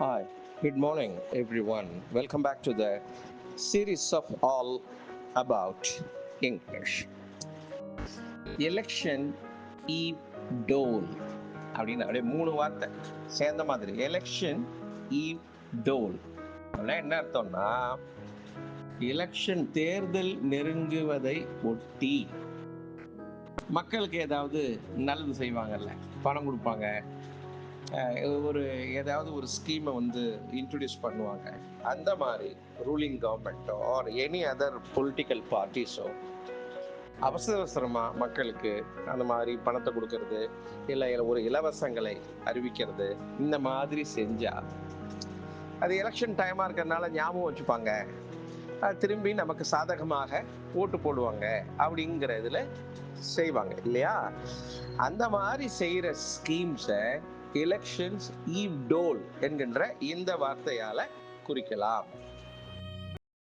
Hi, good morning, everyone. Welcome back to the series of All About English. Election Eve Dole அப்படின்னு அப்படியே மூணு வார்த்தை சேர்ந்த மாதிரி எலெக்ஷன் ஈவ் டோல் அப்படின்னா என்ன அர்த்தம்னா எலெக்ஷன் தேர்தல் நெருங்குவதை ஒட்டி மக்களுக்கு ஏதாவது நல்லது செய்வாங்கல்ல, பணம் கொடுப்பாங்க, ஒரு ஏதாவது ஒரு ஸ்கீமை வந்து இன்ட்ரடியூஸ் பண்ணுவாங்க. அந்த மாதிரி ரூலிங் கவர்மெண்ட்டோ ஆர் எனி அதர் பொலிட்டிக்கல் பார்ட்டிஸோ அவசர அவசரமாக மக்களுக்கு அந்த மாதிரி பணத்தை கொடுக்கறது, இல்லை ஒரு இலவசங்களை அறிவிக்கிறது, இந்த மாதிரி செஞ்சால் அது எலெக்ஷன் டைமாக இருக்கிறதுனால ஞாபகம் வச்சுப்பாங்க, திரும்பி நமக்கு சாதகமாக ஓட்டு போடுவாங்க அப்படிங்கிறதுல செய்வாங்க இல்லையா? அந்த மாதிரி செய்கிற ஸ்கீம்ஸை எலெக்ஷன்ஸ் ஈவ் டோல் என்கின்ற இந்த வார்த்தையால குறிக்கலாம்.